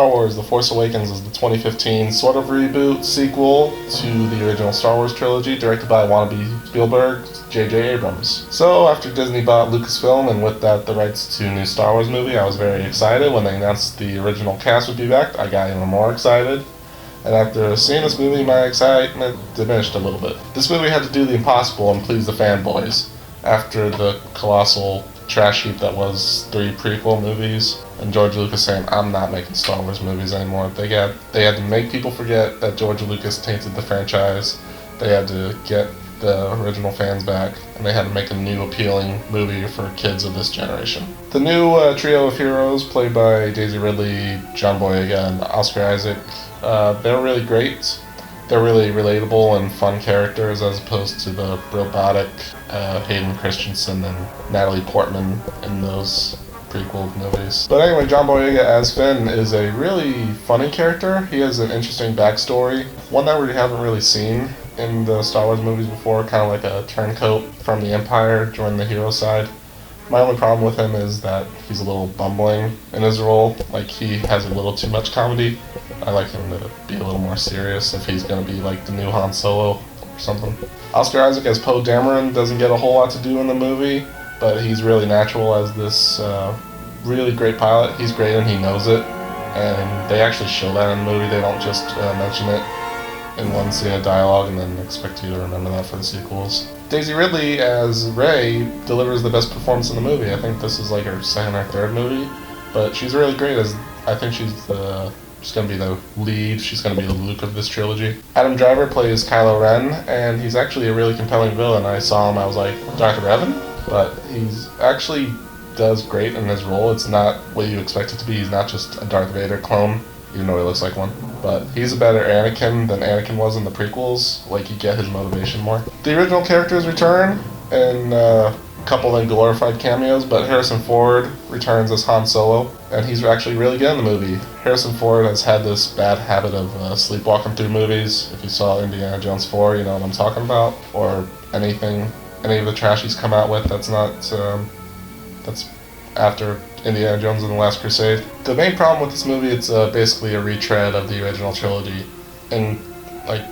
Star Wars The Force Awakens is the 2015 sort of reboot sequel to the original Star Wars trilogy, directed by wannabe Spielberg, J.J. Abrams. So after Disney bought Lucasfilm and with that the rights to a new Star Wars movie, I was very excited. When they announced the original cast would be back, I got even more excited. And after seeing this movie, my excitement diminished a little bit. This movie had to do the impossible and please the fanboys. After the colossal trash heap that was 3 prequel movies, and George Lucas saying, I'm not making Star Wars movies anymore. They had to make people forget that George Lucas tainted the franchise. They had to get the original fans back, and they had to make a new appealing movie for kids of this generation. The new trio of heroes, played by Daisy Ridley, John Boyega, and Oscar Isaac, they're really great. They're really relatable and fun characters as opposed to the robotic Hayden Christensen and Natalie Portman in those prequel movies. But anyway, John Boyega as Finn is a really funny character. He has an interesting backstory, one that we haven't really seen in the Star Wars movies before, kind of like a turncoat from the Empire, joined the hero side. My only problem with him is that he's a little bumbling in his role. Like, he has a little too much comedy. I like him to be a little more serious if he's going to be like the new Han Solo or something. Oscar Isaac as Poe Dameron doesn't get a whole lot to do in the movie, but he's really natural as this really great pilot. He's great and he knows it, and they actually show that in the movie. They don't just mention it in one scene of dialogue and then expect you to remember that for the sequels. Daisy Ridley as Rey delivers the best performance in the movie. I think this is like her second or third movie, but she's really great as, I think she's going to be the lead. She's going to be the Luke of this trilogy. Adam Driver plays Kylo Ren, and he's actually a really compelling villain. I saw him, I was like, Darth Revan? But he's actually does great in his role. It's not what you expect it to be. He's not just a Darth Vader clone, even though he looks like one. But he's a better Anakin than Anakin was in the prequels. Like, you get his motivation more. The original characters return in a couple of glorified cameos, but Harrison Ford returns as Han Solo, and he's actually really good in the movie. Harrison Ford has had this bad habit of sleepwalking through movies. If you saw Indiana Jones 4, you know what I'm talking about. Or any of the trash he's come out with that's not, that's after Indiana Jones and the Last Crusade. The main problem with this movie, it's basically a retread of the original trilogy. And, like,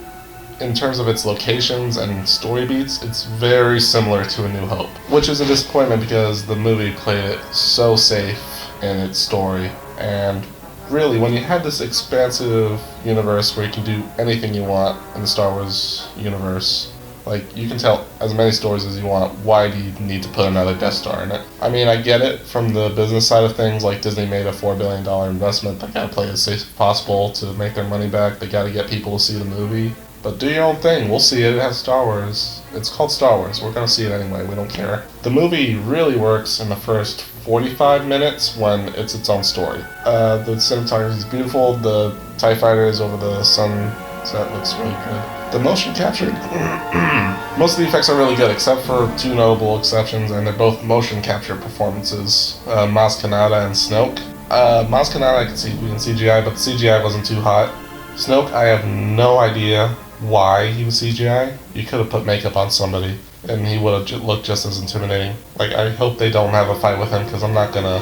in terms of its locations and story beats, it's very similar to A New Hope. Which is a disappointment because the movie played it so safe in its story. And really, when you have this expansive universe where you can do anything you want in the Star Wars universe, like, you can tell as many stories as you want. Why do you need to put another Death Star in it? I mean, I get it from the business side of things. Like, Disney made a $4 billion investment. They gotta play it as safe as possible to make their money back. They gotta get people to see the movie. But do your own thing. We'll see it. It has Star Wars. It's called Star Wars. We're gonna see it anyway. We don't care. The movie really works in the first 45 minutes when it's its own story. The cinematography is beautiful. The TIE fighters over the sunset looks really good. The motion capture, most of the effects are really good, except for 2 notable exceptions, and they're both motion capture performances. Maz Kanata and Snoke. Maz Kanata I could see in CGI, but the CGI wasn't too hot. Snoke, I have no idea why he was CGI. You could have put makeup on somebody, and he would have looked just as intimidating. Like, I hope they don't have a fight with him, because I'm not gonna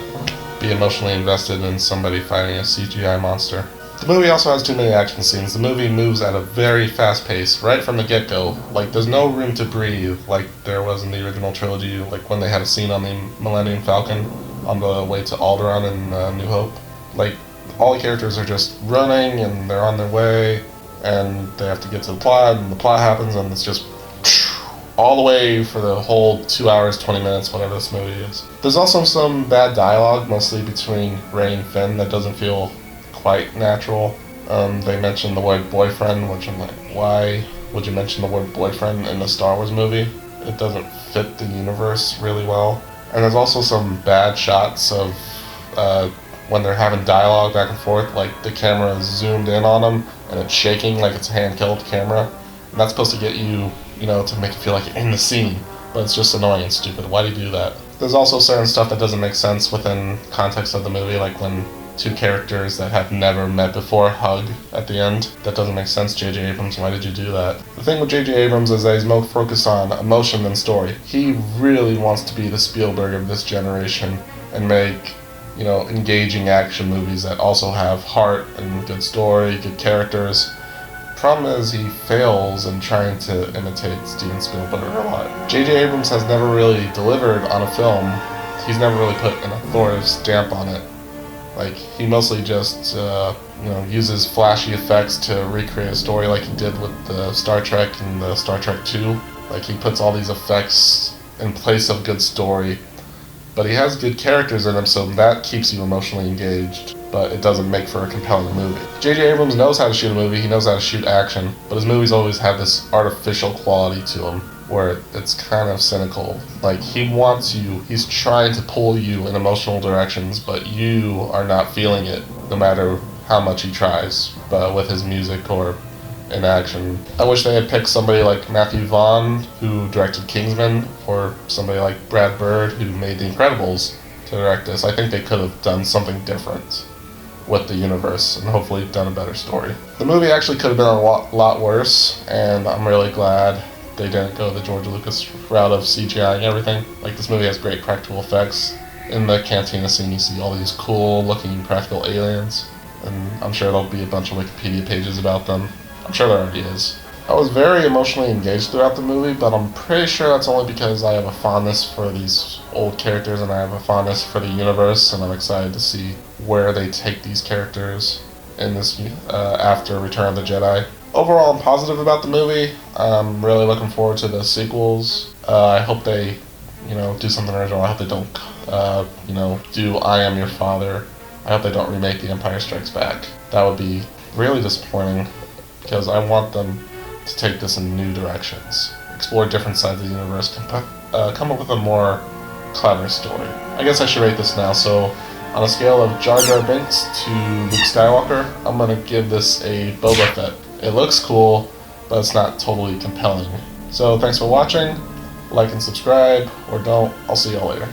be emotionally invested in somebody fighting a CGI monster. The movie also has too many action scenes. The movie moves at a very fast pace, right from the get-go. Like, there's no room to breathe, like there was in the original trilogy, like when they had a scene on the Millennium Falcon on the way to Alderaan in New Hope. Like, all the characters are just running, and they're on their way, and they have to get to the plot, and the plot happens, and it's just all the way for the whole 2 hours, 20 minutes, whatever this movie is. There's also some bad dialogue, mostly between Rey and Finn, that doesn't feel quite natural. They mention the word boyfriend, which I'm like, why would you mention the word boyfriend in a Star Wars movie? It doesn't fit the universe really well. And there's also some bad shots of when they're having dialogue back and forth, like the camera is zoomed in on them and it's shaking like it's a hand-killed camera. And that's supposed to get you, to make you feel like you're in the scene, but it's just annoying and stupid. Why do you do that? There's also certain stuff that doesn't make sense within context of the movie, like when 2 characters that have never met before hug at the end. That doesn't make sense, J.J. Abrams. Why did you do that? The thing with J.J. Abrams is that he's more focused on emotion than story. He really wants to be the Spielberg of this generation and make, engaging action movies that also have heart and good story, good characters. Problem is, he fails in trying to imitate Steven Spielberg a lot. J.J. Abrams has never really delivered on a film. He's never really put an authoritative stamp on it. Like, he mostly just, uses flashy effects to recreate a story like he did with the Star Trek and the Star Trek 2. Like, he puts all these effects in place of good story. But he has good characters in him, so that keeps you emotionally engaged. But it doesn't make for a compelling movie. J.J. Abrams knows how to shoot a movie, he knows how to shoot action, but his movies always have this artificial quality to them, where it's kind of cynical. Like, he wants you, he's trying to pull you in emotional directions, but you are not feeling it, no matter how much he tries, but with his music or in action. I wish they had picked somebody like Matthew Vaughn, who directed Kingsman, or somebody like Brad Bird, who made The Incredibles, to direct this. I think they could have done something different with the universe and hopefully done a better story. The movie actually could have been a lot worse, and I'm really glad they didn't go the George Lucas route of CGI and everything. Like, this movie has great practical effects. In the cantina scene, you see all these cool looking practical aliens, and I'm sure there'll be a bunch of Wikipedia pages about them. I'm sure there already is. I was very emotionally engaged throughout the movie, but I'm pretty sure that's only because I have a fondness for these old characters and I have a fondness for the universe, and I'm excited to see where they take these characters in this after Return of the Jedi. Overall, I'm positive about the movie. I'm really looking forward to the sequels. I hope they, do something original. I hope they don't, do I Am Your Father. I hope they don't remake The Empire Strikes Back. That would be really disappointing, because I want them to take this in new directions, explore different sides of the universe, come up with a more clever story. I guess I should rate this now. So, on a scale of Jar Jar Binks to Luke Skywalker, I'm gonna give this a Boba Fett. It looks cool, but it's not totally compelling. So, thanks for watching. Like and subscribe, or don't. I'll see y'all later.